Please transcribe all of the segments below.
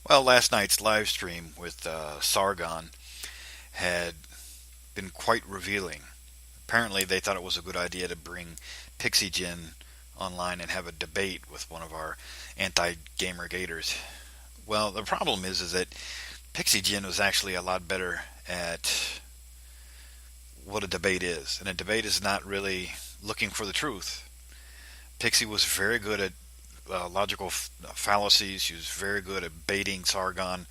Well, last night's live stream with Sargon had been quite revealing. Apparently, they thought it was a good idea to bring Pixie Jin online and have a debate with one of our anti-gamer gators. Well, the problem is that Pixie Jin was actually a lot better at what a debate is, and a debate is not really looking for the truth. Pixie was very good at logical fallacies. She was very good at baiting Sargon.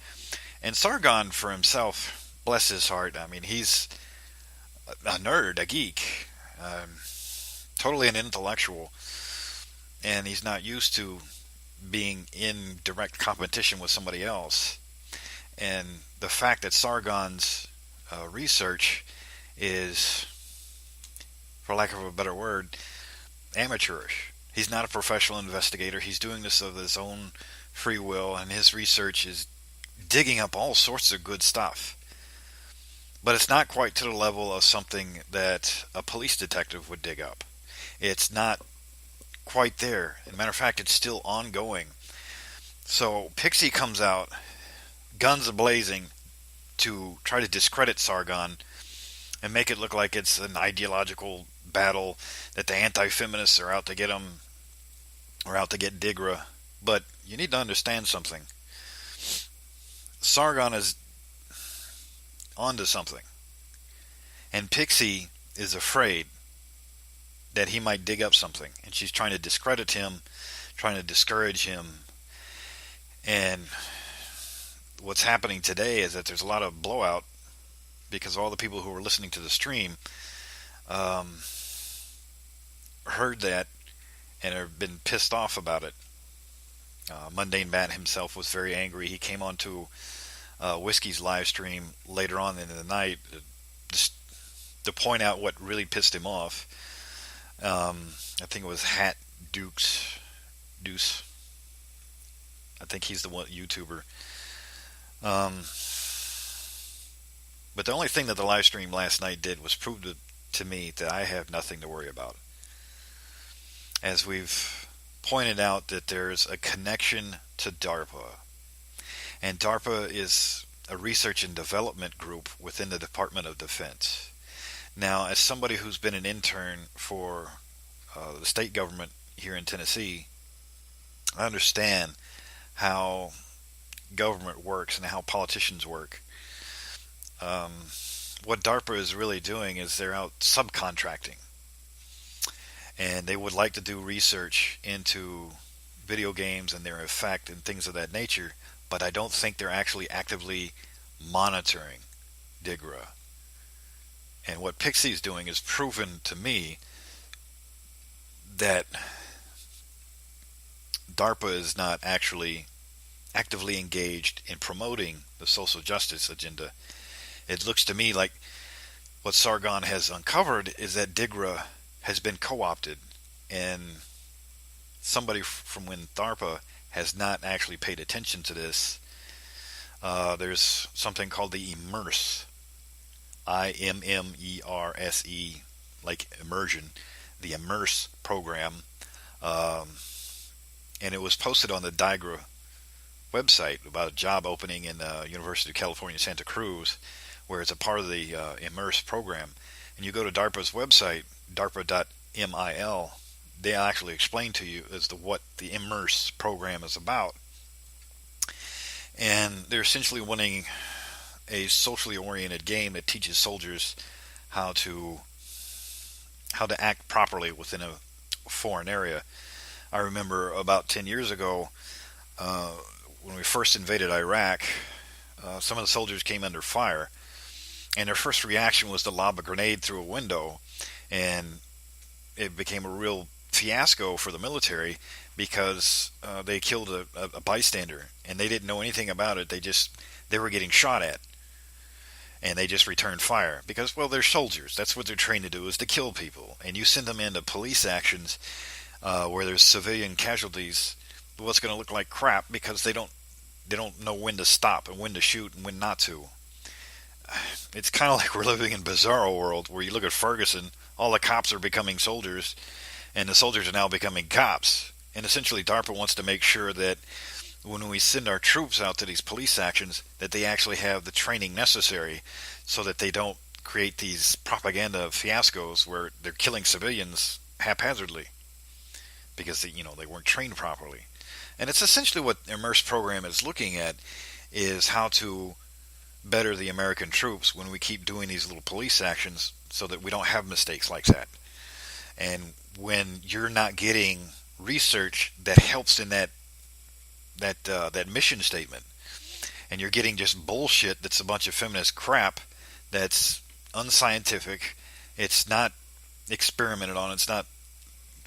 And Sargon, for himself, bless his heart, I mean, he's a nerd, a geek, totally an intellectual, and he's not used to being in direct competition with somebody else. And the fact that Sargon's research is, for lack of a better word, amateurish. He's not a professional investigator. He's doing this of his own free will, and his research is digging up all sorts of good stuff. But it's not quite to the level of something that a police detective would dig up. It's not quite there. As a matter of fact, it's still ongoing. So Pixie comes out, guns a-blazing, to try to discredit Sargon and make it look like it's an ideological battle, that the anti-feminists are out to get him, or out to get Digra. But you need to understand something. Sargon is onto something. And Pixie is afraid that he might dig up something. And she's trying to discredit him, trying to discourage him. And what's happening today is that there's a lot of blowout because all the people who were listening to the stream heard that and have been pissed off about it. Mundane Matt himself was very angry. He came onto Whiskey's live stream later on in the night just to point out what really pissed him off. I think it was Hat Deuce. I think he's the one YouTuber. But the only thing that the live stream last night did was prove to me that I have nothing to worry about. As we've pointed out, that there's a connection to DARPA. And DARPA is a research and development group within the Department of Defense. Now, as somebody who's been an intern for the state government here in Tennessee, I understand how government works and how politicians work. What DARPA is really doing is they're out subcontracting. And they would like to do research into video games and their effect and things of that nature, but I don't think they're actually actively monitoring Digra. And what Pixie's doing is proven to me that DARPA is not actually actively engaged in promoting the social justice agenda. It looks to me like what Sargon has uncovered is that Digra has been co-opted, and somebody from when DARPA has not actually paid attention to this. There's something called the Immerse, IMMERSE, like immersion, the Immerse program, and it was posted on the DIGRA website about a job opening in University of California, Santa Cruz, where it's a part of the Immerse program. And you go to DARPA's website, darpa.mil, they actually explain to you as to what the Immerse program is about. And they're essentially wanting a socially oriented game that teaches soldiers how to act properly within a foreign area. I remember about 10 years ago, when we first invaded Iraq, some of the soldiers came under fire, and their first reaction was to lob a grenade through a window, and it became a real fiasco for the military because they killed a bystander, and they didn't know anything about it. They were getting shot at, and they just returned fire because, well, they're soldiers. That's what they're trained to do, is to kill people. And you send them into police actions where there's civilian casualties, well, it's going to look like crap because they don't know when to stop and when to shoot and when not to. It's kind of like we're living in Bizarro World, where you look at Ferguson, all the cops are becoming soldiers, and the soldiers are now becoming cops. And essentially DARPA wants to make sure that when we send our troops out to these police actions, that they actually have the training necessary so that they don't create these propaganda fiascos where they're killing civilians haphazardly because they weren't trained properly. And it's essentially what Immerse program is looking at, is how to better the American troops when we keep doing these little police actions so that we don't have mistakes like that. And when you're not getting research that helps in that mission statement, and you're getting just bullshit that's a bunch of feminist crap that's unscientific, it's not experimented on, it's not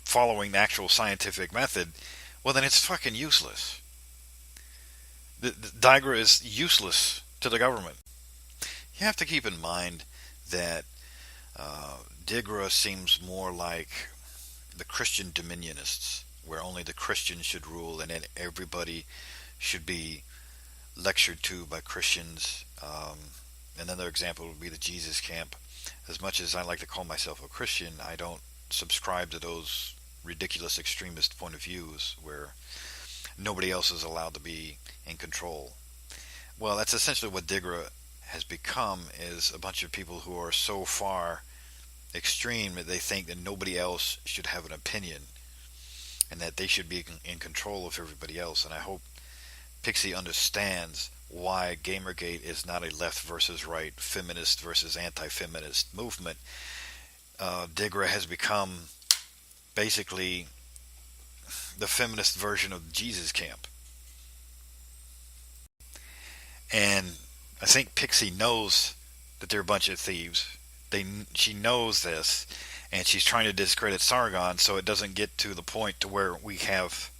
following the actual scientific method, well then it's fucking useless. The Digra is useless to the government. You have to keep in mind that Digra seems more like the Christian dominionists, where only the Christians should rule and then everybody should be lectured to by Christians. Another example would be the Jesus camp. As much as I like to call myself a Christian, I don't subscribe to those ridiculous extremist point of views where nobody else is allowed to be in control. Well, that's essentially what Digra has become, is a bunch of people who are so far extreme that they think that nobody else should have an opinion and that they should be in control of everybody else. And I hope Pixie understands why Gamergate is not a left versus right, feminist versus anti-feminist movement. Digra has become basically the feminist version of Jesus camp. And I think Pixie knows that they're a bunch of thieves. She knows this, and she's trying to discredit Sargon so it doesn't get to the point to where we have,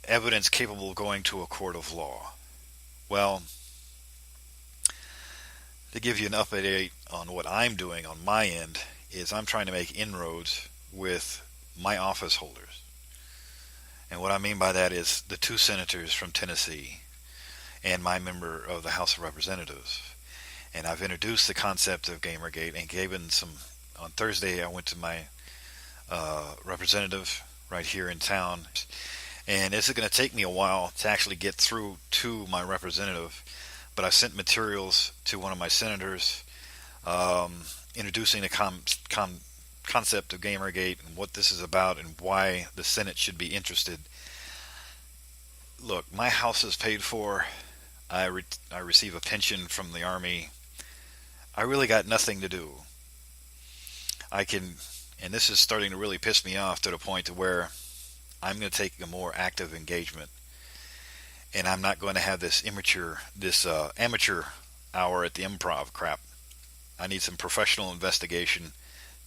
evidence capable of going to a court of law. Well, to give you an update on what I'm doing on my end, is I'm trying to make inroads with my office holders. And what I mean by that is the 2 senators from Tennessee and my member of the House of Representatives. And I've introduced the concept of Gamergate and given some. On Thursday, I went to my representative right here in town, and it's going to take me a while to actually get through to my representative, but I sent materials to one of my senators introducing the concept of Gamergate and what this is about and why the Senate should be interested. Look, my house is paid for. I receive a pension from the Army. I really got nothing to do. And this is starting to really piss me off to the point to where I'm going to take a more active engagement, and I'm not going to have this amateur hour at the improv crap. I need some professional investigation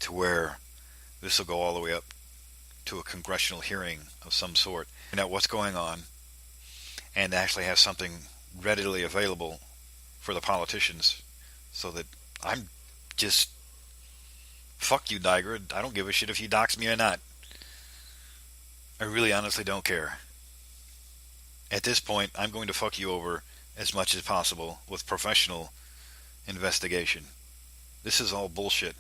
to where this will go all the way up to a congressional hearing of some sort, find out what's going on, and actually have something readily available for the politicians, so that I'm just, fuck you, Digra. I don't give a shit if you dox me or not. I really honestly don't care. At this point, I'm going to fuck you over as much as possible with professional investigation. This is all bullshit.